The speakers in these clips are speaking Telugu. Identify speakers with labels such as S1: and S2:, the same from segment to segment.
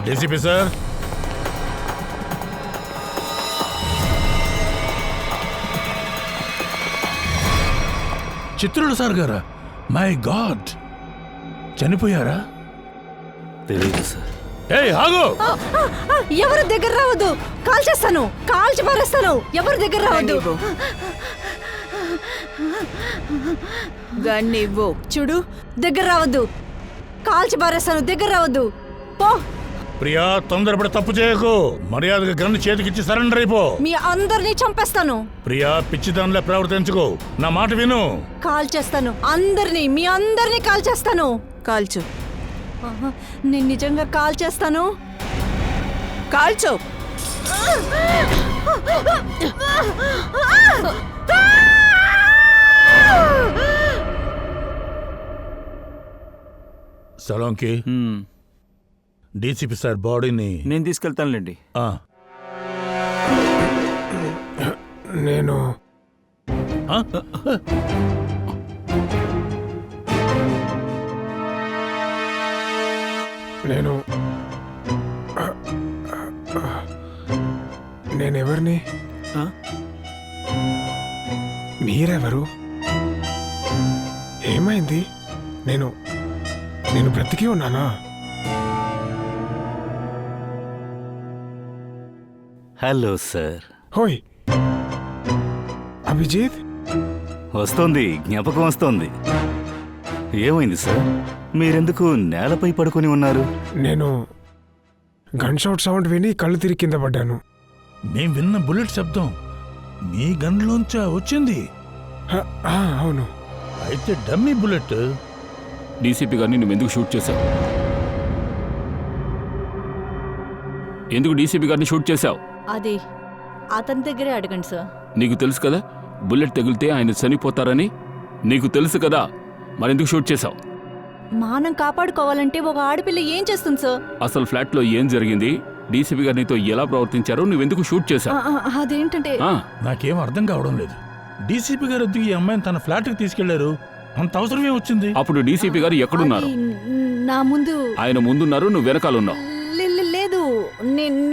S1: డీసీపీ సార్, చిత్రుడు సార్ గారా? మై గాడ్, చనిపోయారా?
S2: తెలియదు సార్.
S1: ఏయ్ ఆగు!
S3: ఎవరు దగ్గర రావద్దు, కాల్ చేస్తాను, కాల్చి పారేస్తాను. ఎవరు దగ్గర రావద్దు.
S4: గన్ ఇవ్వు.
S3: చూడు, దగ్గర రావద్దు, కాల్చి పారేస్తాను. దగ్గర రావద్దు, పో.
S1: ప్రియా, తొందరపడి తప్పు చేయకు. మర్యాదగా గన్ను చేతికిచ్చి సరెండర్ అయిపో.
S3: మీ అందరినీ చంపేస్తాను.
S1: ప్రియా, పిచ్చిదానిలా ప్రవర్తించుకో. నా మాట విను.
S3: కాల్ చేస్తాను అందరినీ, మీ అందరినీ కాల్ చేస్తాను.
S4: కాల్చు,
S3: నేను నిజంగా కాల్ చేస్తాను.
S4: కాల్చు.
S1: సలోంకి, డీసీపీ సార్ బాడీని
S2: నేను తీసుకెళ్తానులేండి.
S5: నేను నేను నేనెవరిని? మీరెవరు? ఏమైంది? నేను నేను బ్రతికి ఉన్నానా?
S2: Hello sir.
S5: హోయ్ అభిజిత్,
S2: వస్తోంది, జ్ఞాపకం వస్తోంది. ఏమైంది సార్? మీరెందుకు నేలపై పడుకొని ఉన్నారు?
S5: నేను గన్ షాట్ సౌండ్ విని కళ్ళు తిరిగి కింద పడ్డాను.
S1: మేం విన్న బుల్లెట్ శబ్దం మీ గన్లోంచా వచ్చింది?
S5: అవును.
S1: అయితే డమ్మీ బుల్లెట్.
S6: డీసీపీ గారిని నువ్వెందుకు షూట్ చేశావు? ఎందుకు డీసీపీ గారిని షూట్ చేశావు?
S3: అది అతని దగ్గరే అడగండి సార్.
S6: నీకు తెలుసు కదా బుల్లెట్ తగిలితే ఆయన చనిపోతారని. నీకు తెలుసు కదా, మరెందుకు షూట్ చేశావు?
S3: మానం కాపాడుకోవాలంటే ఒక ఆడపిల్ల ఏం చేస్తుంది సార్?
S6: అసలు ఫ్లాట్లో ఏం జరిగింది, డీసీపీ గారు నీతో ఎలా ప్రవర్తించారో నువ్వెందుకు షూట్ చేశావు?
S3: అదేంటంటే
S1: నాకేం అర్థం కావడం లేదు. డీసీపీ గారు ఎందుకు ఈ అమ్మాయిని తన ఫ్లాట్కి తీసుకెళ్లారు? అంత అవసరమే వచ్చింది.
S6: అప్పుడు డీసీపీ గారు ఎక్కడున్నారు?
S3: నా ముందు.
S6: ఆయన ముందున్నారు, నువ్వు వెనకాలన్నావు.
S3: లేదు,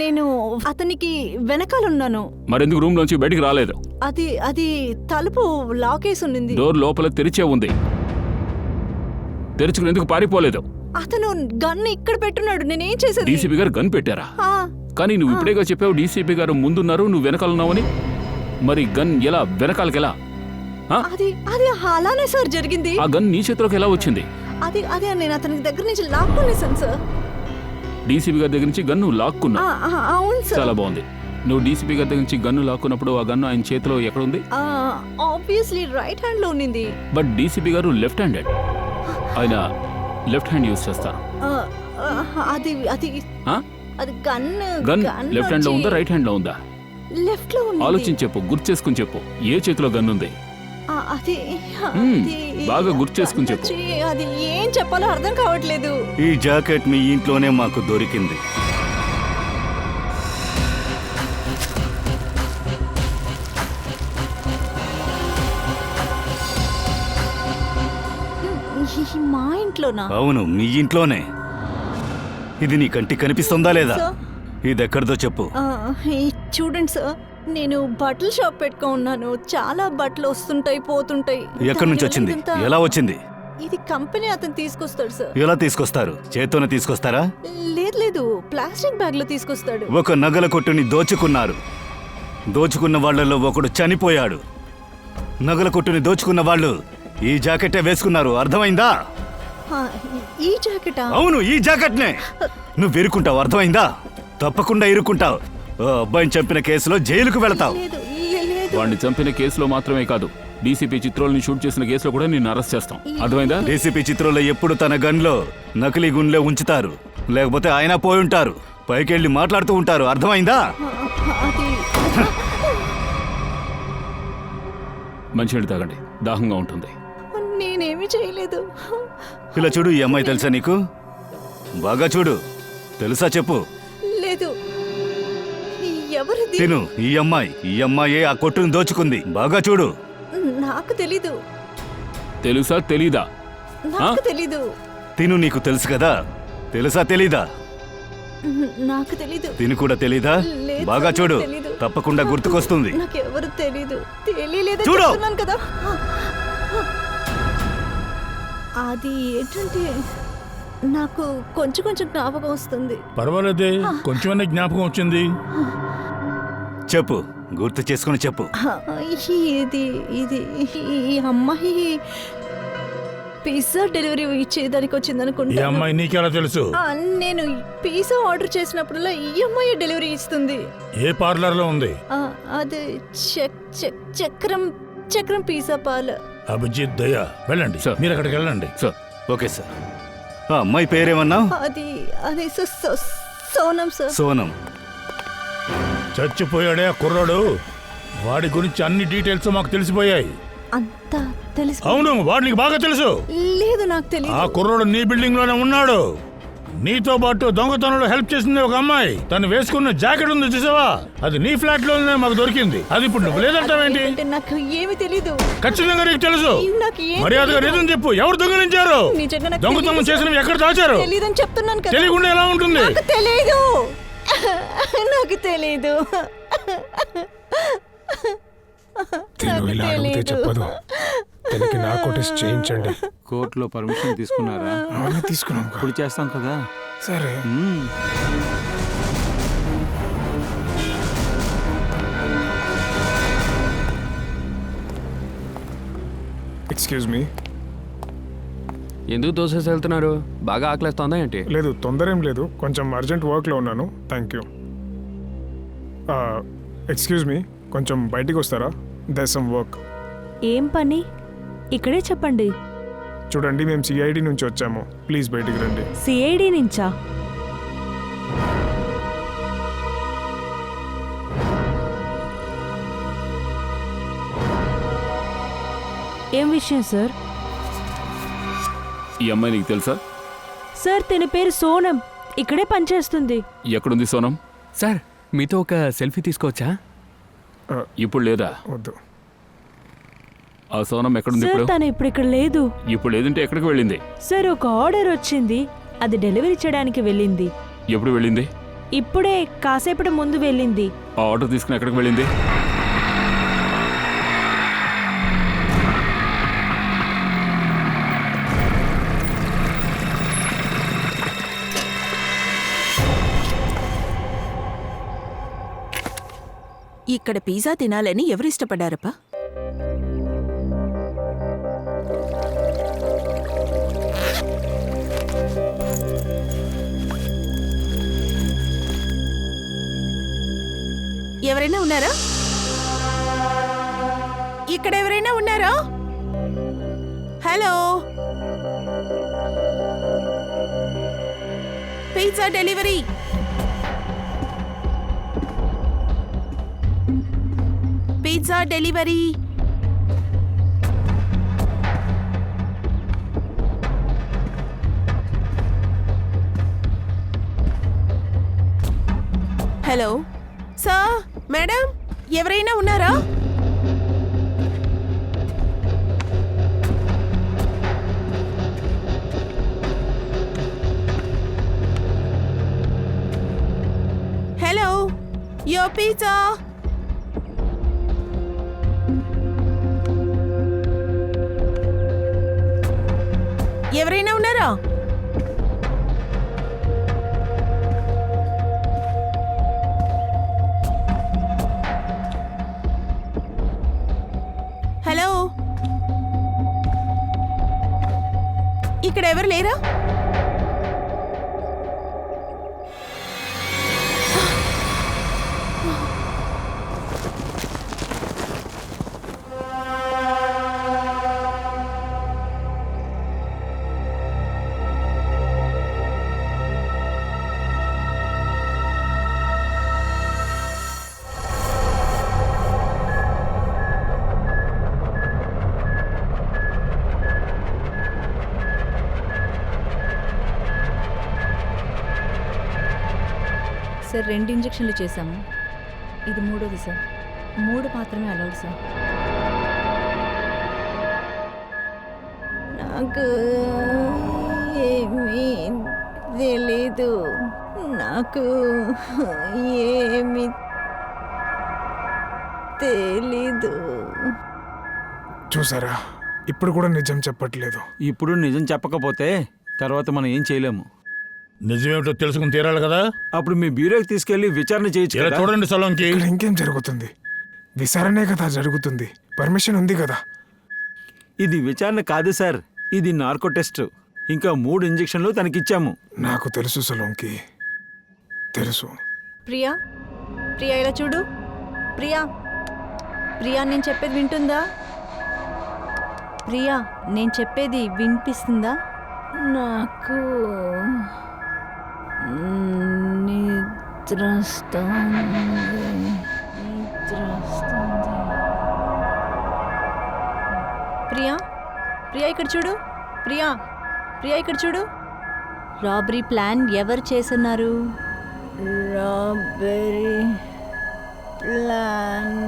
S3: నేను అతనికి వెనకాలన్నాను.
S6: మరెందుకు రూమ్ లోంచి బయటికి రాలేదు?
S3: అది తలుపు లాకేసి ఉంది.
S6: డోర్ లోపల తెరిచే ఉంది, తెరుచుకుని ఎందుకు పారిపోలేదు?
S3: అతను గన్ ఇక్కడ పెట్టున్నాడు, నేనేం చేసేది?
S6: డీసీపీ గారు గన్ పెట్టారా? కానీ నువ్వు ఇప్పుడేగా చెప్పావు డీసీపీ గారు ముందున్నారు, నువ్వు వెనకాలన్నావని. మరి గన్ ఎలా వెనకాలకి ఎలా?
S3: అది అలానే సార్ జరిగింది.
S6: ఆ గన్ నీ చేతిలోకి ఎలా వచ్చింది?
S3: అది నేను అతనికి దగ్గర నుంచి లాక్కునేసాను సార్.
S6: డీసీపీ గారి దగ్గర నుంచి గన్ను లాక్కున్నా?
S3: అవును సార్.
S6: చాలా బాగుంది. నువ్వు డీసీపీ గారి దగ్గర నుంచి గన్ను లాక్కున్నప్పుడు ఆ గన్ను ఆయన చేతిలో ఎక్కడుంది?
S3: ఆబ్వియస్లీ రైట్ హ్యాండ్ లో ఉంది.
S6: బట్ డీసీపీ గారు లెఫ్ట్ హ్యాండెడ్, ఆయన లెఫ్ట్ హ్యాండ్ యూజ్ చేస్తారు.
S3: అది గన్
S6: లెఫ్ట్ హ్యాండ్ లో ఉందా, రైట్ హ్యాండ్ లో ఉందా?
S3: లెఫ్ట్ లో ఉంది.
S6: ఆలోచించి చెప్పు, గుర్తు చేసుకుని చెప్పు, ఏ చేతిలో గన్ ఉంది? బాగా గుర్తు చేసుకుని చెప్పు.
S3: అది ఏం చెప్పాలో అర్థం కావట్లేదు.
S2: ఈ జాకెట్ మీ ఇంట్లోనే మాకు దొరికింది.
S3: మా ఇంట్లోనా?
S2: అవును, మీ ఇంట్లోనే. ఇది నీ కంటికి కనిపిస్తుందా లేదా? ఇది ఎక్కడిదో చెప్పు.
S3: చూడండి సార్, నేను బట్టల షాప్ పెట్టుకున్నాను. చాలా బట్టలు వస్తుంటాయి పోతుంటాయి.
S2: ఎక్కడి నుంచి వచ్చింది? ఎలా వచ్చింది?
S3: ఇది కంపెనీ అతను తీసుకొస్తాడు సార్.
S2: ఎలా తీసుకొస్తారు? చేత్తోనే తీసుకొస్తారా?
S3: లేదు, ప్లాస్టిక్ బ్యాగ్ లో తీసుకొస్తాడు.
S2: ఒక నగల కొట్టుని దోచుకున్నారు. దోచుకున్న వాళ్లలో ఒకడు చనిపోయాడు. నగల కొట్టుని దోచుకున్న వాళ్ళు ఈ జాకెట్టే వేసుకున్నారు, అర్థమైందా?
S3: ఈ జాకెటా?
S2: అవును, ఈ జాకెట్నే. నువ్వు ఇరుక్కుంటావు, అర్థమైందా? తప్పకుండా ఇరుక్కుంటావు. అబ్బాయిని చంపిన కేసులో జైలుకు వెళతావు.
S6: వాడిని చంపిన కేసులో మాత్రమే కాదు, డీసీపీ చిత్రోల్ని షూట్ చేసిన కేసులో కూడా నిన్ను అరెస్ట్ చేస్తాం, అర్థమైందా?
S2: డీసీపీ చిత్రంలో ఎప్పుడు తన గన్లో నకిలీ గుండ్లే ఉంచుతారు, లేకపోతే ఆయన పోయి ఉంటారు. పైకెళ్ళి మాట్లాడుతూ ఉంటారు, అర్థమైందా?
S6: మంచినీళ్ళు తాగండి, దాహంగా ఉంటుంది.
S3: నేనేమి చేయలేదు.
S2: ఇలా చూడు, ఈ అమ్మాయి తెలుసా నీకు? బాగా చూడు, తెలుసా చెప్పు.
S3: లేదు. ఎవరిది?
S2: తిను, ఈ అమ్మాయే ఆ కొట్టును దోచుకుంది. బాగా చూడు.
S3: నాకు తెలీదు.
S6: తెలుసా తెలీదా?
S3: నాకు తెలీదు.
S2: తిను, నీకు తెలుసు కదా. తెలుసా తెలీదా?
S3: నాకు తెలీదు.
S2: తిని కూడా తెలీదా?
S3: లేదు
S2: బాగా
S3: సార్,
S2: చూడు,
S3: నాకు తెలీదు.
S2: తప్పకుండా గుర్తుకొస్తుంది.
S3: నాకెవరు తెలీదు. తెలియలేదు
S2: చూడు.
S3: చెప్తున్నాను కదా. అది ఏంటంటే నాకు కొంచెం కొంచెం జ్ఞాపకం వస్తుంది.
S1: పర్వాలేదే, కొంచెమన్నా జ్ఞాపకం వచ్చింది.
S2: చెప్పు, గుర్తు చేసుకుని చెప్పు.
S3: ఇది ఇది ఈ అమ్మాయి పిజ్జా డెలివరీ ఇచ్చేదానికి వచ్చింది
S1: ఈ
S3: అనుకుంటా.
S1: అమ్మాయి నీకెలా తెలుసు?
S3: నేను పిజ్జా ఆర్డర్ చేసినప్పుడల్లా ఈ అమ్మాయి డెలివరీ ఇస్తుంది.
S1: ఏ పార్లర్ లో ఉంది?
S3: అది చక్రం చక్రం పిజ్జా పార్లర్.
S1: అభిజిత్ దయ, వెళ్ళండి
S6: సార్.
S1: మీరు అక్కడికి వెళ్ళండి.
S6: Sir,
S2: okay sir. ఆ అమ్మాయి పేరేమన్నావు?
S3: అది అది సోనం సార్.
S2: సోనం.
S1: చచ్చిపోయాడే ఆ కుర్రాడు, వాడి గురించి అన్ని డీటెయిల్స్ మాకు తెలిసిపోయాయి.
S3: అంతా తెలుసు.
S1: అవును, వాడు నీకు బాగా తెలుసు.
S3: లేదు నాకు
S1: ఆ
S3: తెలియదు.
S1: కుర్రాడు నీ బిల్డింగ్ లోనే ఉన్నాడు. నీతో పాటు దొంగతనంలో హెల్ప్ చేసింది ఒక అమ్మాయి. తను వేసుకున్న జాకెట్ ఉంది చూసావా, అది నీ ఫ్లాట్ లోనే మాకు దొరికింది. అది ఇప్పుడు నువ్వు లేదంటావేంటి?
S3: అంటే నాకు ఏమీ తెలీదు.
S1: ఖచ్చితంగా నీకు తెలుసు.
S3: నాకు ఏం
S1: మర్యాదగా నిజం చెప్పు, ఎవరు దొంగిలించారు?
S3: నిజంగా నాకు
S1: దొంగతనం
S3: తెలీదు
S1: చేసినవి ఎక్కడ దాచారు?
S3: తెలీదని చెప్తున్నాను కదా.
S1: తెలియకుండా ఎలా ఉంటుంది?
S3: నాకు తెలీదు. నాకు తెలీదు.
S5: తిను ఇలా అడిగితే చెప్పదు. తనకి నాకు టెస్ట్ చేయించండి.
S7: కోర్టులో పర్మిషన్ తీసుకున్నారా?
S5: అవును, తీసుకున్నాం.
S7: ఇప్పుడు చేస్తాం కదా.
S5: సరే. Excuse me.
S7: ఎందుకు దోసేసి వెళ్తున్నారు? బాగా ఆకలిస్తుందా ఏంటి?
S5: లేదు, తొందర ఏం లేదు, కొంచెం అర్జెంట్ వర్క్లో ఉన్నాను. Thank you. ఎక్స్క్యూజ్ మీ, కొంచెం బయటికి వస్తారా? There some work.
S8: ఏం పని? ఇక్కడే చెప్పండి.
S5: చూడండి, మేము సిఐడి నుంచి వచ్చాము, ప్లీజ్ బయటికి రండి.
S8: సిఐడి నుంచా? ఏం విషయం సార్?
S6: ఈ అమ్మాయి నీకు తెలుసా?
S8: సార్, తన పేరు సోనం, ఇక్కడే పనిచేస్తుంది.
S6: ఎక్కడుంది సోనం?
S7: సార్, మీతో ఒక సెల్ఫీ తీసుకోవచ్చా?
S6: ఇప్పుడు లేదా?
S5: వద్దు.
S6: ఆ సోనం ఎక్కడుంది
S8: సార్,
S6: ఇప్పుడు?
S8: తను ఇప్పుడు ఇక్కడ లేదు.
S6: ఇప్పుడు లేదంటే ఎక్కడికి వెళ్ళింది?
S8: సార్, ఒక ఆర్డర్ వచ్చింది, అది డెలివరీ చేయడానికి వెళ్ళింది.
S6: ఎప్పుడు వెళ్ళింది?
S8: ఇప్పుడే కాసేపటి ముందు వెళ్ళింది.
S6: ఆ ఆర్డర్ తీసుకుని ఎక్కడికి వెళ్ళింది?
S4: ఇక్కడ పిజ్జా తినాలని ఎవరు ఇష్టపడ్డారప్పా? ఎవరైనా ఉన్నారా? ఇక్కడ ఎవరైనా ఉన్నారా? Hello, pizza delivery. Pizza delivery. Hello sir, madam, ఎవరైనా ఉన్నారా? హలో, యో పిజ్జా. ఎవరైనా ఉన్నారా? హలో, ఇక్కడ ఎవరు లేరా?
S3: సార్, 2 ఇంజెక్షన్లు చేశాము, ఇది 3వది సార్. 3 మాత్రమే అలౌడ్ సార్. నాకు ఏమీ తెలీదు. నాకు ఏమి తెలీదు.
S5: చూసారా, ఇప్పుడు కూడా నిజం చెప్పట్లేదు.
S9: ఇప్పుడు నిజం చెప్పకపోతే తర్వాత మనం ఏం చేయలేము.
S1: నిజమేమిటో తెలుసుకుని తీరాలి కదా.
S9: అప్పుడు మీ బ్యూరోకి తీసుకెళ్లి విచారణ చేయొచ్చు
S1: ఇలా
S9: కదా?
S1: చూడండి సలోంకి,
S5: ఇక్కడ ఇంకేం జరుగుతుంది? విచారణే కదా జరుగుతుంది. పర్మిషన్ ఉంది కదా.
S9: ఇది విచారణ కాదు సార్, ఇది నార్కో టెస్ట్. ఇంకా 3 ఇంజెక్షన్లు తనకిచ్చాము.
S5: నాకు తెలుసు సలోంకి, తెలుసు.
S3: ప్రియా, ప్రియా ఇలా చూడు. ప్రియా, ప్రియా నేను చెప్పేది వింటుందా? ప్రియా నేను చెప్పేది వినిపిస్తుందా? నాకు నిద్రొస్తుంది. ప్రియా, ప్రియా ఇక్కడ చూడు. ప్రియా, ప్రియా ఇక్కడ చూడు. రాబరీ ప్లాన్ ఎవరు చేస్తున్నారు? రాబరీ ప్లాన్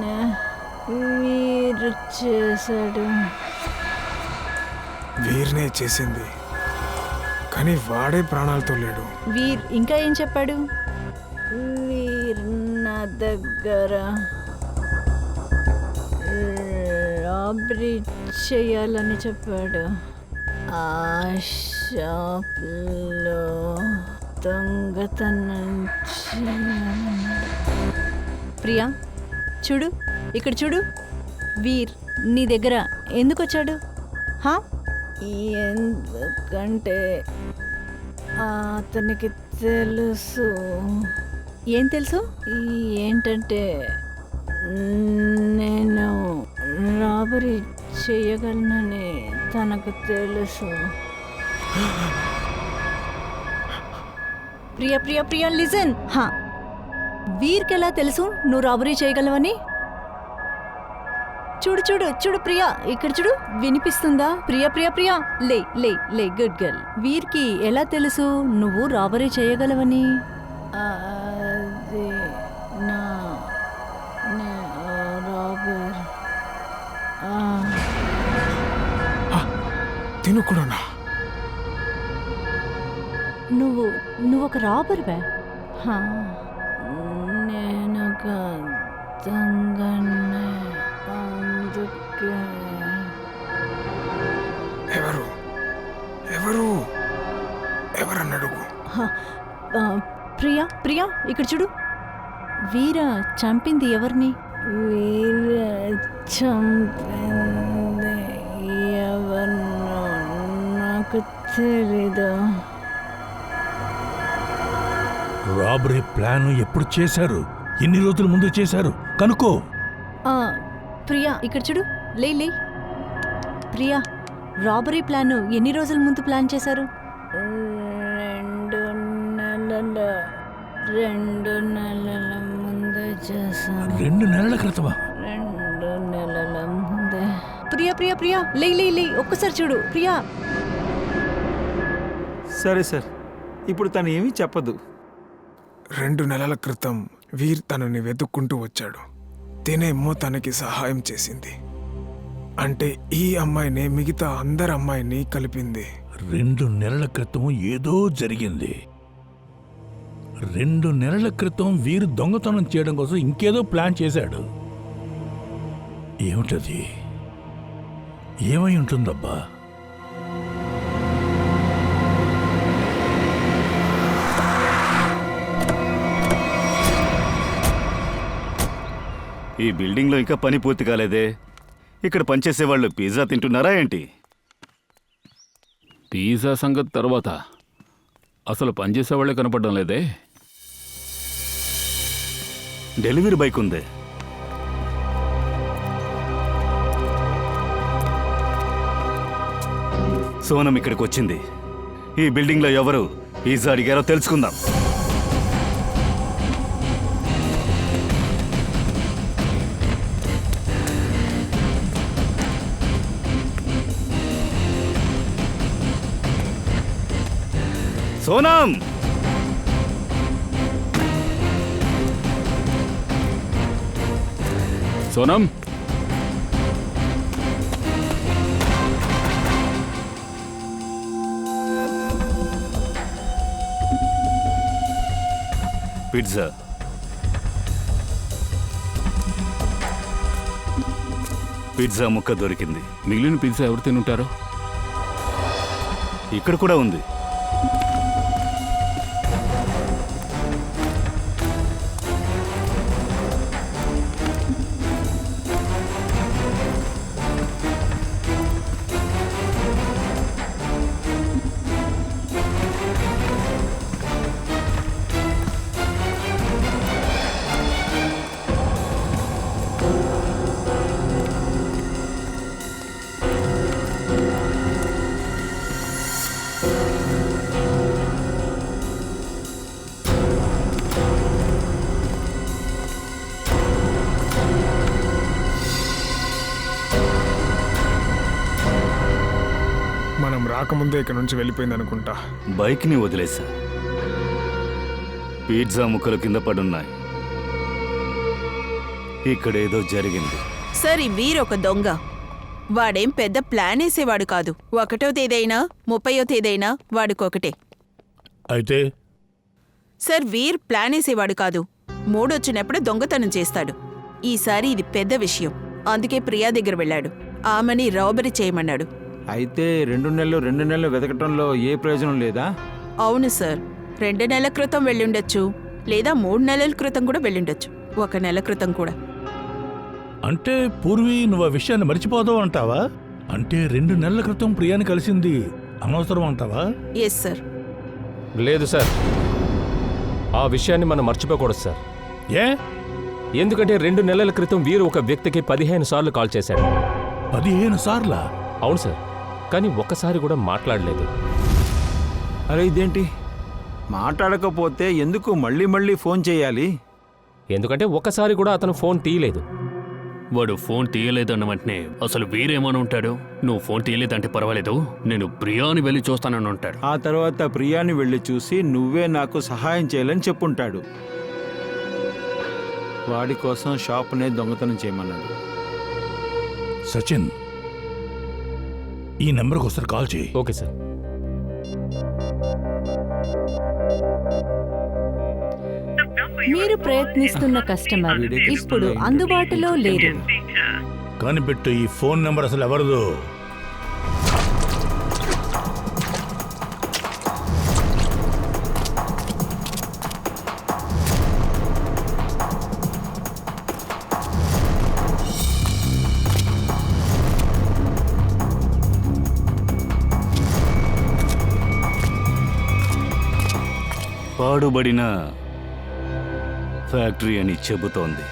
S3: వీరు చేశాడు.
S5: వీర్నే చేసింది, కానీ వాడే ప్రాణాలతో లేడు.
S3: వీర్ ఇంకా ఏం చెప్పాడు? వీర్ నా దగ్గర రాబరీ చేయాలని చెప్పాడు. ఆ షాప్లో దొంగతనం చేయాలన్నాడు. ప్రియా చూడు, ఇక్కడ చూడు. వీర్ నీ దగ్గర ఎందుకు వచ్చాడు? హా, ఎందుకంటే అతనికి తెలుసు. ఏం తెలుసు? ఏంటంటే నేను రాబరీ చేయగలనని తనకు తెలుసు. ప్రియా ప్రియా ప్రియా లిజన్. హా, వీర్కి ఎలా తెలుసు నువ్వు రాబరీ చేయగలవని? చూడు చూడు చూడు ప్రియా, ఇక్కడ చూడు. వినిపిస్తుందా? ప్రియా ప్రియా ప్రియా లే లే లే, గుడ్ గర్ల్. వీర్కి ఎలా తెలుసు నువ్వు రాబరీ చేయగలవని? అది నా రాబర్.
S5: తిను కూడానా?
S3: నువ్వు ఒక రాబర్వే? నేను ఒక దొంగనే. అందుకే
S5: ఎవరు ఎవరు ఎవరని అడుగు.
S3: ప్రియా ప్రియా ఇక్కడ చూడు. వీర చంపింది ఎవరిని? వీర చంపింది ఎవరినో నాకు తెలీదు.
S1: రాబరీ ప్లాన్ ఎప్పుడు చేశారు? ఎన్ని రోజుల ముందు చేశారు? కనుక్కో.
S3: ప్రియా ఇక్కడ చూడు. లే లే. ప్రియా, రాబరీ ప్లాన్ ఎన్ని రోజుల ముందు ప్లాన్ చేశారు? 2 నెలల ముందే చేశాను.
S1: 2 నెలల క్రితమా?
S3: 2 నెలల ముందే. ప్రియా ప్రియా ప్రియా లే లే లే, ఒక్కసారి చూడు. ప్రియా.
S9: సరే సార్, ఇప్పుడు తను ఏమీ చెప్పదు.
S5: 2 నెలల క్రితం వీర్ తనని వెతుక్కుంటూ వచ్చాడు. తినేమో తనకి సహాయం చేసింది. అంటే ఈ అమ్మాయిని మిగతా అందరి అమ్మాయిని కలిపింది.
S1: 2 నెలల క్రితం ఏదో జరిగింది. 2 నెలల క్రితం వీరు దొంగతనం చేయడం కోసం ఇంకేదో ప్లాన్ చేశాడు. ఏమిటది? ఏమై ఉంటుందబ్బా?
S2: ఈ బిల్డింగ్లో ఇంకా పని పూర్తి కాలేదే. ఇక్కడ పనిచేసే వాళ్ళు పిజ్జా తింటున్నారా ఏంటి?
S6: పిజ్జా సంగతి తర్వాత అసలు పనిచేసేవాళ్లే కనపడడం లేదే.
S2: డెలివరీ బైక్ ఉంది. సోనం ఇక్కడికి వచ్చింది. ఈ బిల్డింగ్లో ఎవరు పిజ్జా అడిగారో తెలుసుకుందాం. సోనం,
S6: సోనం,
S2: పిజ్జా. పిజ్జా ముక్క దొరికింది.
S6: మిగిలిన పిజ్జా ఎవరు తినుంటారో?
S2: ఇక్కడ కూడా ఉంది.
S5: మనం రాకముందే ఇక్కడ నుంచి వెళ్ళిపోయింది అనుకుంటా.
S2: బైక్ని వదిలేసా. పిజ్జా ముక్కలు కింద పడున్నాయి. ఇక్కడేదో జరిగింది.
S4: సార్ ఈ వీర్ ఒక దొంగ. వాడేం పెద్ద ప్లాన్ వేసేవాడు కాదు. 1వ తేదైనా 30వ తేదైనా వాడికొకటే.
S1: అయితే
S4: సార్ వీర్ ప్లాన్ వేసేవాడు కాదు. మూడొచ్చినప్పుడు దొంగతనం చేస్తాడు. ఈసారి ఇది పెద్ద విషయం. అందుకే ప్రియా దగ్గర వెళ్ళాడు. ఆమెని రాబరీ చేయమన్నాడు.
S9: అయితే 2 నెలలు వెతకటంలో ఏ ప్రయోజనం లేదా?
S4: అవును సార్, 2 నెలల క్రితం వెళ్ళుండొచ్చు, లేదా 3 నెలల క్రితం కూడా వెళ్ళుండొచ్చు, 1 నెల క్రితం కూడా.
S1: అంటే పూర్వి నువ్వు ఆ విషయాన్ని మర్చిపోదావు అంటావా? అంటే 2 నెలల క్రితం ప్రియాని కలిసింది అనవసరం అంటావా?
S4: Yes sir.
S10: లేదు సార్, ఆ విషయాన్ని మనం మర్చిపోకూడదు సార్.
S1: ఏ?
S10: ఎందుకంటే 2 నెలల క్రితం వీరు ఒక వ్యక్తికి 15 సార్లు కాల్ చేశాడు.
S1: 15 సార్లా?
S10: అవును సార్, కానీ ఒక్కసారి కూడా మాట్లాడలేదు.
S9: అరే ఇదేంటి? మాట్లాడకపోతే ఎందుకు మళ్ళీ ఫోన్ చేయాలి?
S10: ఎందుకంటే ఒక్కసారి కూడా అతను ఫోన్ తీయలేదు.
S6: వాడు ఫోన్ తీయలేదన్న వెంటనే అసలు వీరేమని ఉంటాడు? నువ్వు ఫోన్ తీయలేదంటే పర్వాలేదు, నేను ప్రియాని వెళ్ళి చూస్తానని ఉంటాడు.
S9: ఆ తర్వాత ప్రియాని వెళ్ళి చూసి నువ్వే నాకు సహాయం చేయాలని చెప్పుంటాడు. వాడి కోసం షాప్నే దొంగతనం చేయమన్నాడు.
S1: సచిన్, ఈ నెంబర్కి ఒకసారి కాల్ చేయి.
S10: Okay sir.
S3: మీరు ప్రయత్నిస్తున్న కస్టమర్ ఇప్పుడు అందుబాటులో లేరు.
S1: కనిపెట్టు, ఈ ఫోన్ నెంబర్ అసలు ఎవరిదో?
S2: పాడుబడిన ఫ్యాక్టరీ అని చెబుతోంది.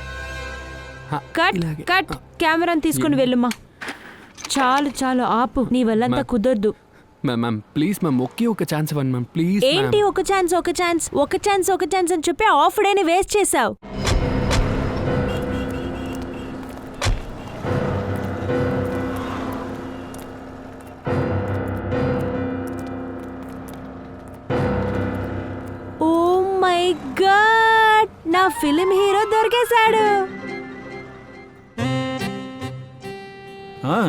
S8: కట్ కట్ కెమెరాని తీసుకుని వెళ్ళమ్మా. చాలు ఆపు. నీ వల్లంతా కుదరదు.
S7: మ్యామ్ ప్లీజ్ మ్యామ్, ఒకే ఒక ఛాన్స్ ఇవ్వండి మ్యామ్ ప్లీజ్.
S8: ఏంటి ఒక ఛాన్స్ అని చెప్పి ఆఫ్ డేని వేస్ట్ చేసావు. ఓ మై గాడ్, నా ఫిలిం హీరో దొరికేశాడు.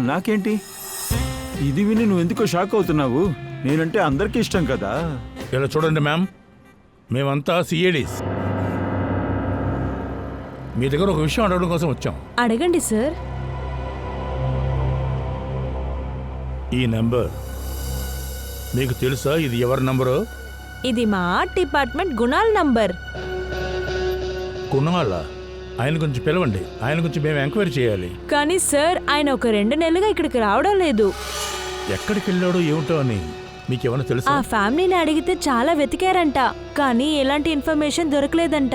S9: నాకేంటి? ఇది విని నువ్వు ఎందుకో షాక్ అవుతున్నావు? నేనంటే అందరికీ ఇష్టం కదా.
S1: ఇలా చూడండి మ్యామ్, మేమంతా సిఐడీస్. మీ దగ్గర ఒక విషయం అడగడం కోసం వచ్చాం.
S8: అడగండి సార్.
S1: ఈ నెంబర్ మీకు తెలుసా? ఇది ఎవరి నంబరు?
S8: ఇది మా ఆర్ట్ డిపార్ట్మెంట్ గుణాల్ నంబర్.
S1: కుణాల? ఆయన గురించి పిలవండి, ఆయన గురించి మేము ఎంక్వైరీ చేయాలి.
S8: కానీ సార్, ఆయన ఒక 2 నెలలుగా ఇక్కడికి రావడం లేదు.
S1: ఎక్కడికి వెళ్ళాడో ఏమిటో అని మీకేమైనా తెలుసా?
S8: ఆ ఫ్యామిలీని అడిగితే చాలా వెతికారంట, కానీ ఎలాంటి ఇన్ఫర్మేషన్ దొరకలేదంట.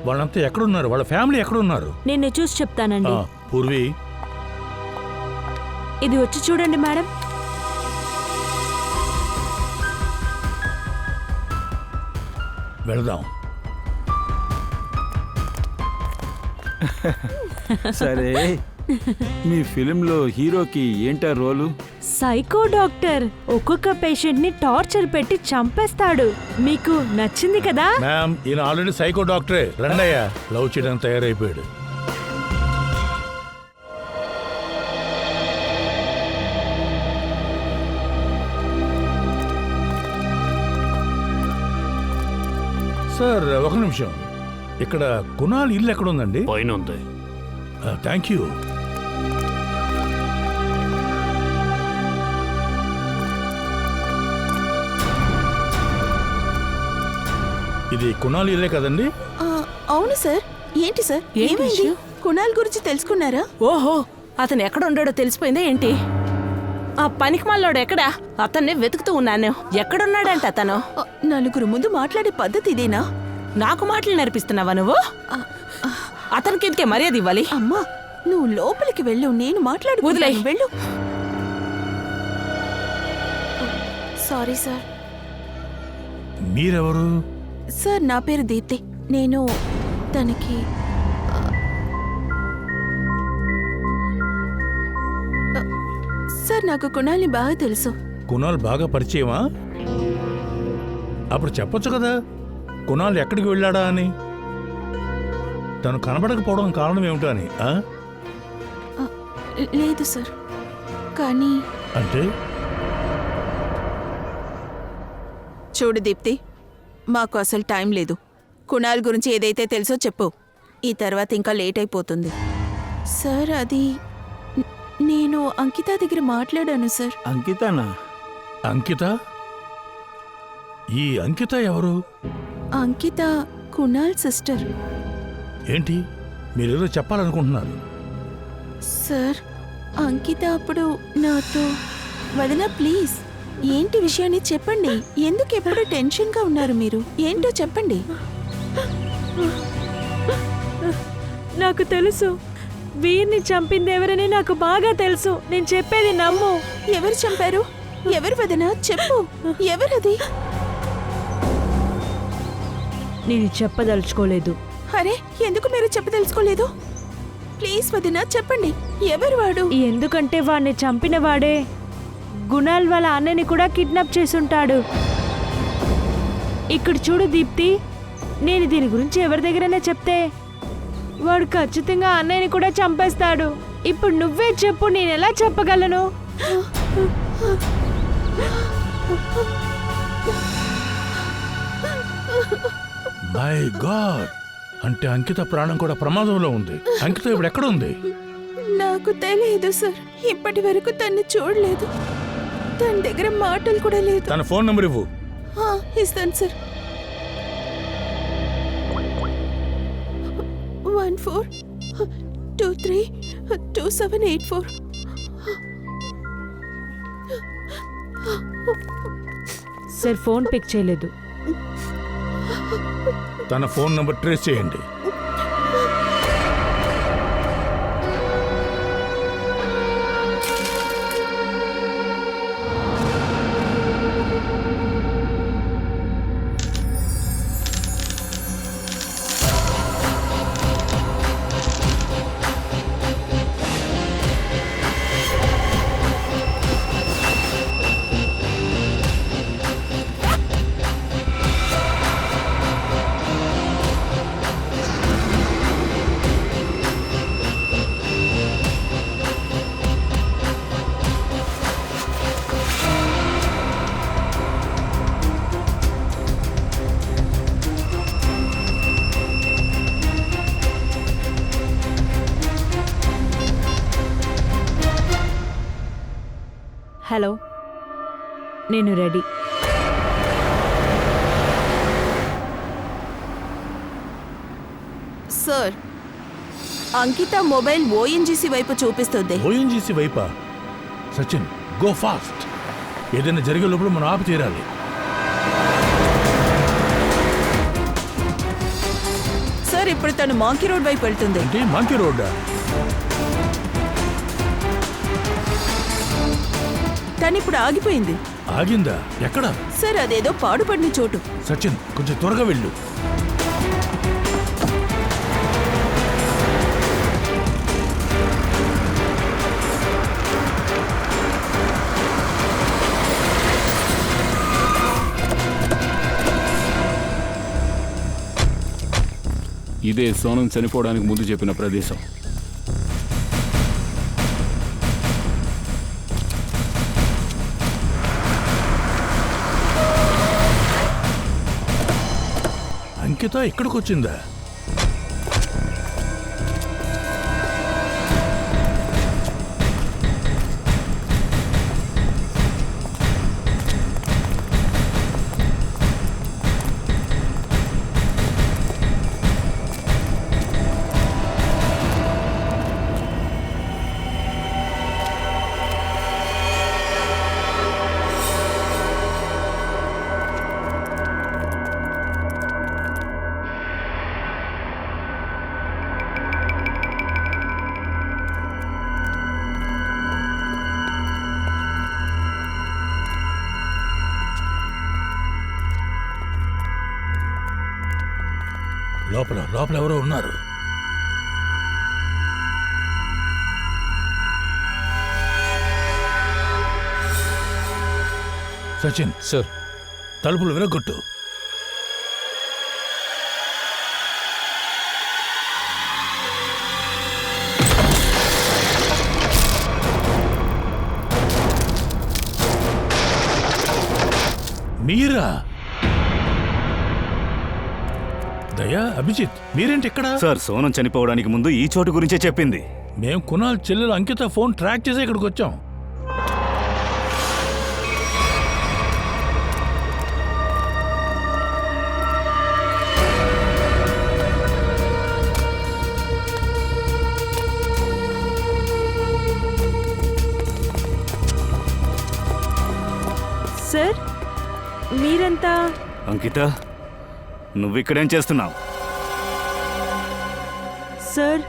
S1: వాళ్ళంతా ఎక్కడున్నారు? వాళ్ళ ఫ్యామిలీ ఎక్కడున్నారు?
S8: నేను చూసి చెప్తానండి.
S1: పూర్వి,
S8: ఇది వచ్చి చూడండి మేడం.
S1: వెళదాం.
S9: సరే, మీ ఫిలింలో హీరోకి ఏంటా రోలు?
S8: Psycho doctor. ఒక్కొక్క పేషెంట్ ని టార్చర్ పెట్టి చంపేస్తాడు. మీకు నచ్చింది కదా?
S1: మ్యామ్, ఈయన ఆల్రెడీ సైకో డాక్టరే. రండయ్యా, లవ్ చేయడానికి తయారైపోయాడు. సార్ ఒక నిమిషం, ఇక్కడ కునాల్ ఇల్లు ఎక్కడ ఉందండి?
S2: పైన ఉంది.
S1: Thank you. ఇది కునాల్ ఇల్లే కదండి?
S4: అవును సార్. ఏంటి సార్, ఏమైంది? కునాల్ గురించి తెలుసుకున్నారా?
S11: ఓహో, అతను ఎక్కడ ఉండాడో తెలిసిపోయిందా ఏంటి? ఆ పనికిమాలోడు ఎక్కడా? అతన్ని వెతుకుతూ ఉన్నాను. ఎక్కడున్నాడంట అతను?
S4: నలుగురు ముందు మాట్లాడే పద్ధతి ఇదేనా?
S11: నాకు మాటలు నేర్పిస్తున్నావా నువ్వు? అతనికి ఎందుకే మర్యాద ఇవ్వాలి?
S4: అమ్మా, నువ్వు లోపలికి వెళ్ళు, నేను మాట్లాడుకుంటాను. వెళ్ళు. Sorry sir.
S1: మీరెవరు?
S4: సార్, నా పేరు దీప్తి. నేను తనకి సార్, నాకు కుణాల్ని బాగా తెలుసు.
S1: కునాల్ బాగా పరిచయమా? అప్పుడు చెప్పొచ్చు కదా కునాల్ ఎక్కడికి వెళ్ళాడా అని. తను కనబడకపోవడం కారణం ఏమిటో అని.
S4: లేదు సార్, కానీ
S1: అంటే
S4: చూడు దీప్తి, మాకు అసలు టైం లేదు. కుణాల్ గురించి ఏదైతే తెలుసో చెప్పు. ఈ తర్వాత ఇంకా లేట్ అయిపోతుంది. సార్, అది నేను అంకిత దగ్గర మాట్లాడాను సార్.
S9: అంకితనా?
S1: అంకిత? ఈ అంకిత ఎవరు?
S4: అంకిత కుణాల్ సిస్టర్.
S1: ఏంటి మీరేదో చెప్పాలనుకుంటున్నారు?
S4: సార్, అంకిత అప్పుడు నాతో వదినా ప్లీజ్ ఏంటి విషయాన్ని చెప్పండి. ఎందుకు ఎప్పుడు టెన్షన్గా ఉన్నారు మీరు? ఏంటో చెప్పండి.
S8: నాకు తెలుసు, వీరిని చంపింది ఎవరని నాకు బాగా తెలుసు. నేను చెప్పేది నమ్ము.
S4: ఎవరు చంపారు? ఎవరు వదినా? చెప్పు, ఎవరది?
S8: నేను చెప్పదలుచుకోలేదు.
S4: అరే, ఎందుకు మీరు చెప్పదలుచుకోలేదు? ప్లీజ్ వదినా చెప్పండి, ఎవరు వాడు?
S8: ఎందుకంటే వాడిని చంపిన వాడే గుణాల్ వాళ్ళ అన్నని కూడా కిడ్నాప్ చేసుంటాడు. ఇక్కడ చూడు దీప్తి, నేను దీని గురించి ఎవరి దగ్గరైనా చెప్తే వాడు ఖచ్చితంగా అన్నయ్యని కూడా చంపేస్తాడు. ఇప్పుడు నువ్వే చెప్పు, నేను ఎలా చెప్పగలను?
S1: మై గాడ్, అంటే అంకిత ప్రాణం కూడా ప్రమాదంలో ఉంది. అంకిత ఇప్పుడు ఎక్కడ ఉంది?
S4: నాకు తెలియదు సార్. ఇప్పటి వరకు తన్ని చూడలేదు. తన దగ్గర మాటలు కూడా లేదు.
S1: తన ఫోన్ నంబర్ ఇవ్వు.
S4: ఇస్తాను సార్. 14232784.
S8: సార్, ఫోన్ పిక్ చేయలేదు.
S1: తన ఫోన్ నంబర్ ట్రేస్ చేయండి.
S8: హలో, నేను ready.
S4: Sir, Ankita mobile ONGC వైపు చూపిస్తుంది.
S1: ఓఎన్జీసీ వైపా? Sachin, go fast. ఏదైనా జరిగే లోపల మనం ఆపి తీరాలి.
S4: సార్, ఇప్పుడు తను మాంకీ రోడ్ వైపు వెళ్తుంది.
S1: అంటే మాంకీ రోడ్డా?
S4: తను ఇప్పుడు ఆగిపోయింది.
S1: ఆగిందా? ఎక్కడ?
S4: సార్, అదేదో పాడుపడిన చోటు.
S1: సచిన్, కొంచెం త్వరగా వెళ్ళు.
S6: ఇదే సోనం చనిపోవడానికి ముందు చెప్పిన ప్రదేశం.
S1: అంకిత ఇక్కడికి వచ్చిందా? లోపల ఎవరో ఉన్నారు. సచిన్,
S10: సార్,
S1: తలుపులు విరగొట్టు. మీరా? దయా, అభిజిత్, మీరేంటి ఇక్కడ?
S2: సార్, సోనం చనిపోవడానికి ముందు ఈ చోటు గురించే చెప్పింది.
S1: మేం కునాల్ చెల్లెలు అంకిత ఫోన్ ట్రాక్ చేసి ఇక్కడికి వచ్చాం.
S8: సార్, మీరంతా
S2: అంకిత, నువ్విక్కడేం చేస్తున్నావు?
S8: సార్,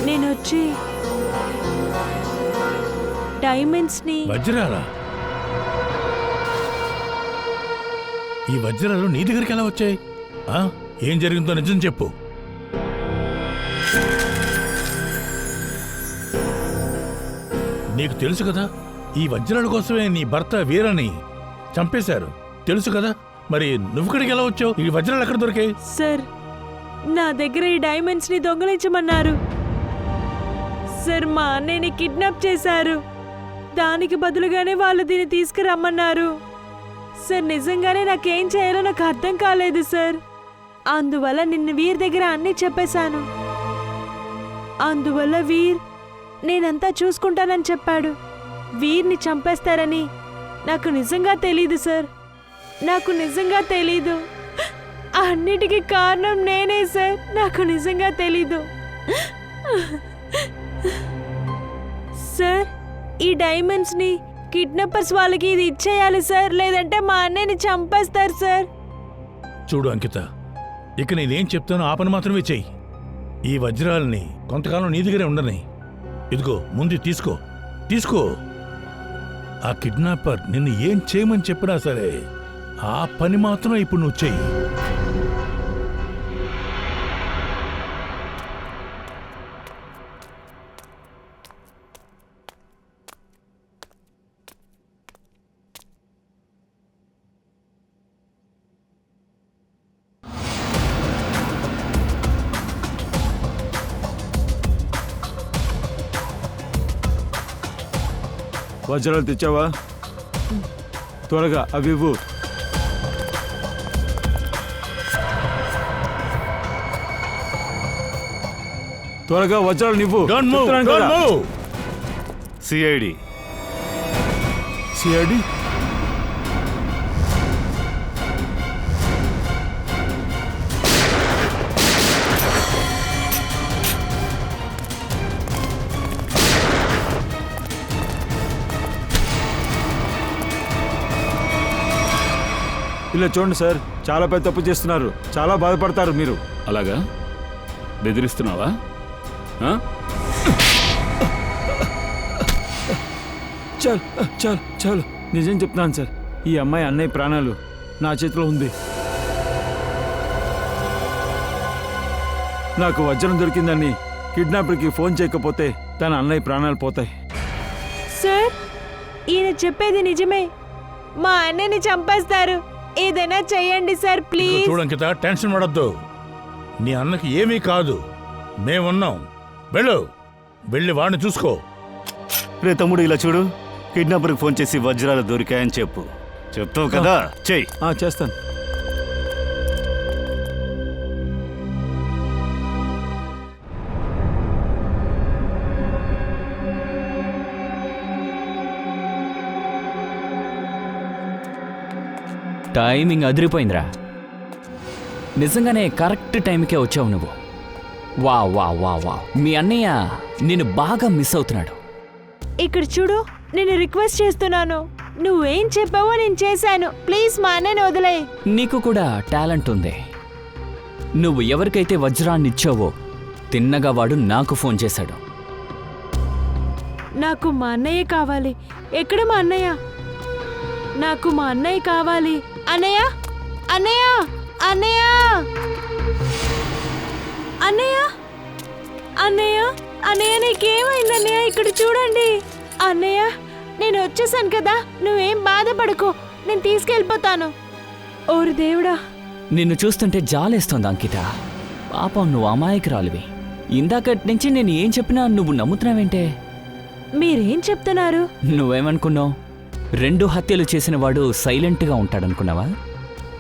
S8: నేను వచ్చి డైమండ్స్ని
S1: వజ్రాలా? ఈ వజ్రాలు నీ దగ్గరికి ఎలా వచ్చాయి? ఏం జరిగిందో నిజం చెప్పు. నీకు తెలుసు కదా, ఈ వజ్రాల కోసమే నీ భర్త వీరని చంపేశారు, తెలుసు కదా. మరి నువ్వు ఇక్కడికి ఎలా వచ్చావు? ఈ వజ్రాలు ఎక్కడ దొరికాయి?
S8: సార్, నా దగ్గర ఈ డైమండ్స్ని దొంగలించమన్నారు. సార్, మా అన్నయ్యని కిడ్నాప్ చేశారు. దానికి బదులుగానే వాళ్ళు దీన్ని తీసుకురమ్మన్నారు. సార్, నిజంగానే నాకేం చేయాలో నాకు అర్థం కాలేదు సార్. అందువల్ల నిన్న వీర్ దగ్గర అన్నీ చెప్పేశాను. అందువల్ల వీర్ నేనంతా చూసుకుంటానని చెప్పాడు. వీర్ని చంపేస్తారని నాకు నిజంగా తెలీదు సార్. నాకు నిజంగా తెలీదు. అన్నిటికీ కారణం నేనే సార్. నాకు నిజంగా తెలీదు సార్. ఈ డైమండ్స్ని కిడ్నాపర్స్ వాళ్ళకి ఇది ఇచ్చేయాలి సార్, లేదంటే మా అన్నయ్యని చంపేస్తారు సార్.
S1: చూడు అంకిత, ఇక నేనేం చెప్తానో ఆ పని మాత్రమే చెయ్యి. ఈ వజ్రాలని కొంతకాలం నీ దగ్గరే ఉండని. ఇదిగో, ముందు తీసుకో. ఆ కిడ్నాపర్ నిన్ను ఏం చేయమని చెప్పినా సరే ఆ పని మాత్రం ఇప్పుడు నువ్వు చెయ్యి.
S9: వజ్రాలు తెచ్చావా? త్వరగా అవి ఇవ్వు. త్వరగా వజ్రాలు నివ్వు.
S2: సిఐడి
S9: ఇలా చూడండి సార్, చాలా పెద్ద తప్పు చేస్తున్నారు. చాలా బాధపడతారు మీరు.
S6: అలాగా? బెదిరిస్తున్నావా?
S9: చాలు నిజం చెప్తున్నాను సార్. ఈ అమ్మాయి అన్నయ్య ప్రాణాలు నా చేతిలో ఉంది. నాకు వజ్రం దొరికిందని కిడ్నాపర్కి ఫోన్ చేయకపోతే తన అన్నయ్య ప్రాణాలు పోతాయి.
S8: సార్, ఈయన చెప్పేది నిజమే. మా అన్నయ్యని చంపేస్తారు. ఏదైనా చెయ్యండి సార్, ప్లీజ్.
S1: చూడంకిత, టెన్షన్ పడద్దు. నీ అన్నకి ఏమీ కాదు. మేమున్నాం. వెళ్ళి వాడిని చూసుకో.
S2: రే తమ్ముడు, ఇలా చూడు, కిడ్నాపర్కి ఫోన్ చేసి వజ్రాలు దొరికాయని చెప్పు. చెప్తావు కదా, చెయ్యి.
S9: చేస్తాను.
S12: టైమింగ్ అదిరిపోయిందిరా. నిజంగానే కరెక్ట్ టైంకే వచ్చావు నువ్వు. వా వా వా వా మీ అన్నయ్య నిన్ను బాగా మిస్ అవుతున్నాడు.
S8: ఇక్కడ చూడు, నేను రిక్వెస్ట్ చేస్తున్నాను. నువ్వేం చెప్పావో నేను చేశాను. ప్లీజ్ మా అన్నయ్యని వదిలేయ్.
S12: నీకు కూడా టాలెంట్ ఉంది. నువ్వు ఎవరికైతే వజ్రాన్ని ఇచ్చావో తిన్నగా వాడు నాకు ఫోన్ చేశాడు.
S8: నాకు మా అన్నయ్య కావాలి. ఎక్కడ మా అన్నయ్య? నాకు మా అన్నయ్య కావాలి. అన్నయ్య, అన్నయ్య, అన్నయ్య, అన్నయ్య, అన్నయ్య, అన్నయ్య, నీకేమైంది అన్నయ్య? ఇక్కడ చూడండి అన్నయ్య, నేను వచ్చేసాను కదా, నువ్వేం బాధపడకు, నేను తీసుకెళ్ళిపోతాను. ఓరి దేవుడా,
S12: నిన్ను చూస్తుంటే జాలేస్తోంది అంకిత. పాపం, నువ్వు అమాయకురాలివి. ఇందాకటి నుంచి నేను ఏం చెప్పినా నువ్వు నమ్ముతున్నావేంటే?
S8: మీరేం చెప్తున్నారు?
S12: నువ్వేమనుకున్నావు? 2 హత్యలు చేసిన వాడు సైలెంట్గా ఉంటాడనుకున్నావా?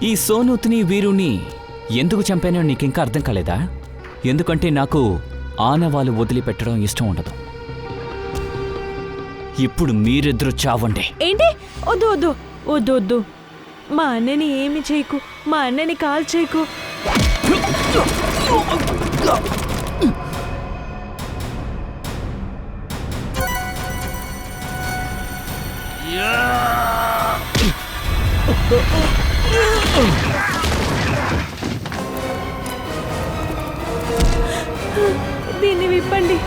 S12: ఈ సోనూత్ని వీరుని ఎందుకు చంపానో నీకింకా అర్థం కాలేదా? ఎందుకంటే నాకు ఆనవాలు వదిలిపెట్టడం ఇష్టం ఉండదు. ఇప్పుడు మీరిద్దరూ చావండి.
S8: ఏంటి? వద్దు వద్దు వద్దు వద్దు, మా అన్నని ఏమి చేయకు, మా అన్నని కాల్ చేయకు. దీన్ని విప్పండి.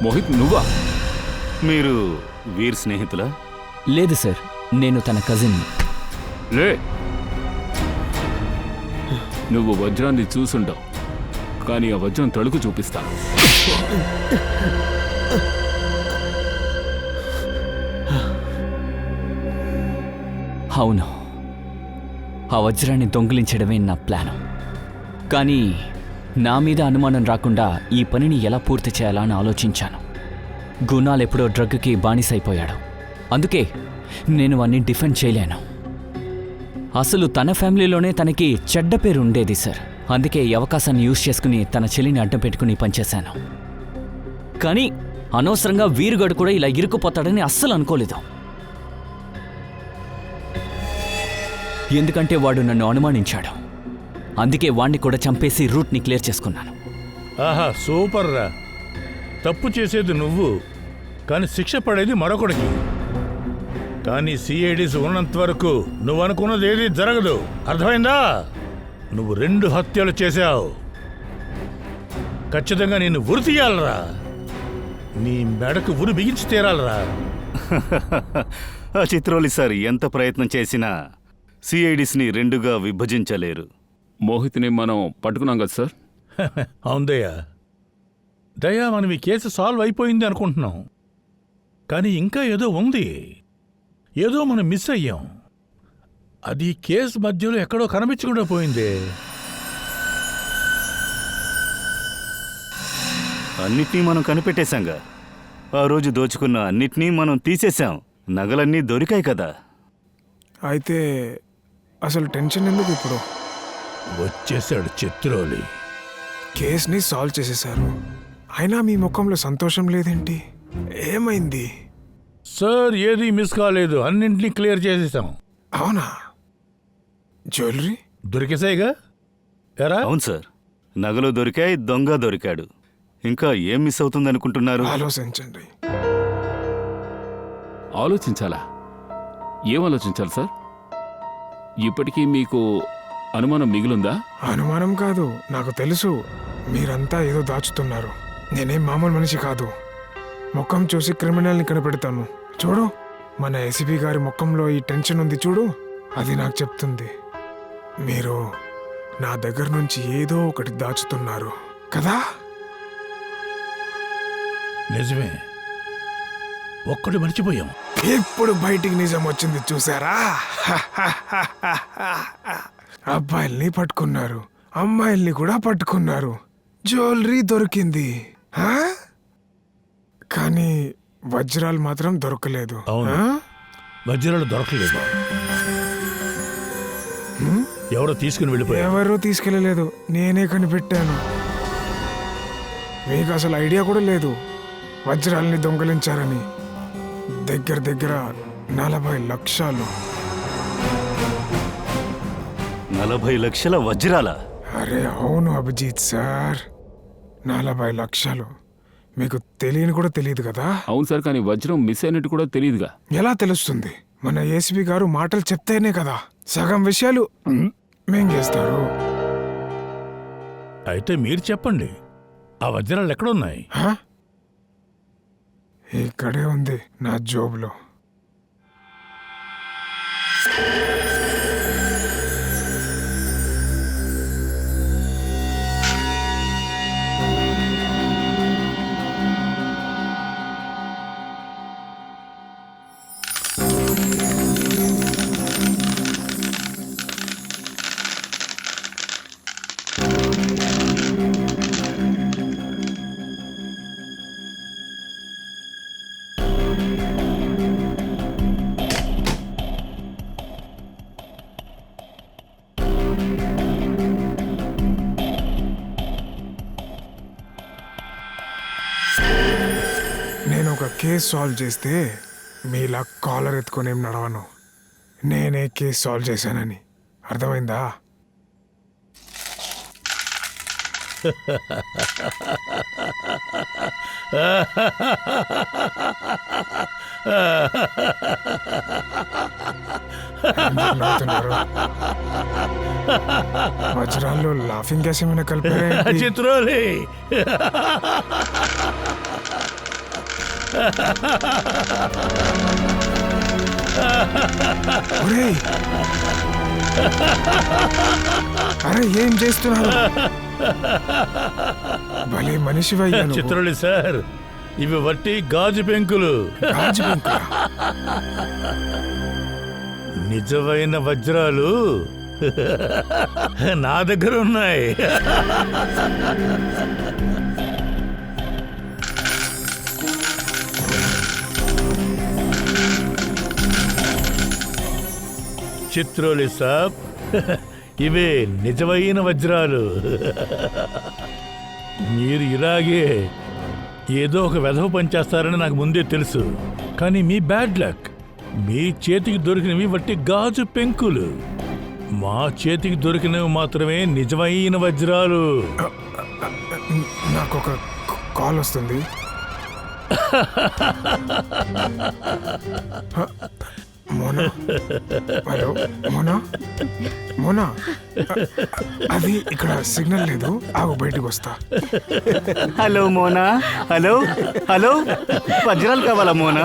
S6: మోహిత్, నువ్వా?
S2: మీరు వీర్ స్నేహితులా?
S12: లేదు సార్, నేను తన కజిన్ని.
S6: లే, నువ్వు వజ్రాన్ని చూసుండవు, కానీ ఆ వజ్రం తడుకు చూపిస్తా.
S12: అవును, ఆ వజ్రాన్ని దొంగిలించడమే నా ప్లాను. కానీ నా మీద అనుమానం రాకుండా ఈ పనిని ఎలా పూర్తి చేయాలా అని ఆలోచించాను. గుణాల్ ఎప్పుడో డ్రగ్కి బానిసైపోయాడు. అందుకే నేను వాణ్ణి డిఫెండ్ చేయలేను. అసలు తన ఫ్యామిలీలోనే తనకి చెడ్డ పేరు ఉండేది సార్. అందుకే ఈ అవకాశాన్ని యూజ్ చేసుకుని తన చెల్లిని అడ్డం పెట్టుకుని పనిచేశాను. కానీ అనవసరంగా వీరుగాడు కూడా ఇలా ఇరుక్కుపోతాడని అస్సలు అనుకోలేదు. ఎందుకంటే వాడు నన్ను అనుమానించాడు. అందుకే వాణ్ణి కూడా చంపేసి రూట్ని క్లియర్ చేసుకున్నాను.
S1: ఆహా, సూపర్ రా. తప్పు చేసేది నువ్వు, కానీ శిక్ష పడేది మరొకడికి. కానీ సిఐడీస్ ఉన్నంత వరకు నువ్వు అనుకున్నది ఏది జరగదు. అర్థమైందా? నువ్వు 2 హత్యలు చేశావు. ఖచ్చితంగా నిన్ను ఉరి తీయాలరా. నీ మెడకు ఉరి బిగించి తీరాలరా.
S2: ఆ చిత్రోలి సార్ ఎంత ప్రయత్నం చేసినా సిఐడిస్ని రెండుగా విభజించలేరు.
S6: మోహిత్ని మనం పట్టుకున్నాం కదా సార్.
S1: అవుందయ్యా. దయా, మనం ఈ కేసు సాల్వ్ అయిపోయింది అనుకుంటున్నాం, కానీ ఇంకా ఏదో ఉంది. ఏదో మనం మిస్ అయ్యాం. అది కేసు మధ్యలో ఎక్కడో కనిపించకుండా పోయిందే.
S2: అన్నిటినీ మనం కనిపెట్టేశాంగా. ఆ రోజు దోచుకున్న అన్నిటినీ మనం తీసేశాం. నగలన్నీ దొరికాయి కదా.
S5: అయితే అసలు టెన్షన్ ఎందుకు ఇప్పుడు?
S1: వచ్చేసాడు చిత్రోలి.
S5: కేస్ని సాల్వ్ చేసేశారు, అయినా మీ ముఖంలో సంతోషం లేదేంటి? ఏమైంది?
S1: సార్, ఏది మిస్ కాలేదు, అన్నింటినీ క్లియర్ చేసేసాం.
S5: అవునా? జ్యువెలరీ
S1: దొరికేసాయిగా. ఎరా?
S2: అవును సార్, నగలు దొరికాయి, దొంగ దొరికాడు. ఇంకా ఏం మిస్ అవుతుంది అనుకుంటున్నారు?
S5: ఆలోచించండి.
S6: ఆలోచించాలా? ఏం ఆలోచించాలి సార్? ఇప్పటికీ మీకు అనుమానం మిగిలిందా?
S5: అనుమానం కాదు, నాకు తెలుసు మీరంతా ఏదో దాచుతున్నారు. నేనేం మామూలు మనిషి కాదు. ముఖం చూసి క్రిమినల్ని కనిపెడతాను. చూడు, మన ఏసీపీ గారి ముఖంలో ఈ టెన్షన్ ఉంది చూడు, అది నాకు చెప్తుంది మీరు నా దగ్గర నుంచి ఏదో ఒకటి దాచుతున్నారు కదా.
S1: నిజమే, ఒక్కటి మర్చిపోయాం.
S5: ఇప్పుడు బయటికి నిజం వచ్చింది చూసారా? అబ్బాయిల్ని పట్టుకున్నారు, అమ్మాయిల్ని కూడా పట్టుకున్నారు, జ్యువెలరీ దొరికింది. కానీ వజ్రాలు మాత్రం దొరకలేదు.
S1: అవును, వజ్రాలు దొరకలేదు. ఎవరో తీసుకుని వెళ్ళిపోయారు.
S5: ఎవరూ తీసుకెళ్ళలేదు, నేనే కనిపెట్టాను. మీకు అసలు ఐడియా కూడా లేదు వజ్రాల్ని దొంగలించారని. దగ్గర దగ్గర 40 లక్షలు.
S2: 40 లక్షల వజ్రాల?
S5: అరే అవును అభిజిత్ సార్, 40 లక్షలు. మీకు తెలియని కూడా తెలియదు కదా.
S6: అవును సార్, కానీ వజ్రం మిస్ అయినట్టు కూడా తెలియదుగా.
S5: ఎలా తెలుస్తుంది? మన ఏసీపీ గారు మాటలు చెప్తేనే కదా సగం విషయాలు మింగేస్తారు.
S1: అయితే మీరు చెప్పండి, ఆ వజ్రాలు ఎక్కడున్నాయి?
S5: ఇక్కడే ఉంది, నా జోబులో. నేను ఒక కేసు సాల్వ్ చేస్తే మీలా కాలర్ ఎత్తుకొని ఏం నడవను. నేనే కేసు సాల్వ్ చేశానని అర్థమైందా? వజ్రాల్లో లాఫింగ్ గ్యాస్ ఏమైనా కలిపారా?
S1: చిత్రోలి,
S5: అరే ఏం చేస్తున్నారు? భలే మనిషివయ్యా నువ్వు.
S1: చిత్రోలి సార్, ఇవి వట్టి గాజు పెంకులు.
S5: గాజు పెంకులా?
S1: నిజమైన వజ్రాలు నా దగ్గర ఉన్నాయి. చిత్రోలి సాబ్, ఇవే నిజమైన వజ్రాలు. మీరు ఇలాగే ఏదో ఒక వెధవ పనిచేస్తారని నాకు ముందే తెలుసు, కానీ మీ బ్యాడ్ లక్. మీ చేతికి దొరికినవి వట్టి గాజు పెంకులు, మా చేతికి దొరికినవి మాత్రమే నిజమైన వజ్రాలు.
S5: నాకు ఒక కాల్ వస్తుంది. మోనా హలో మోనా మోనా అది ఇక్కడ సిగ్నల్ లేదు ఆగు బయటకు వస్తా
S2: హలో మోనా హలో హలో వజ్రాలు కావాలా మోనా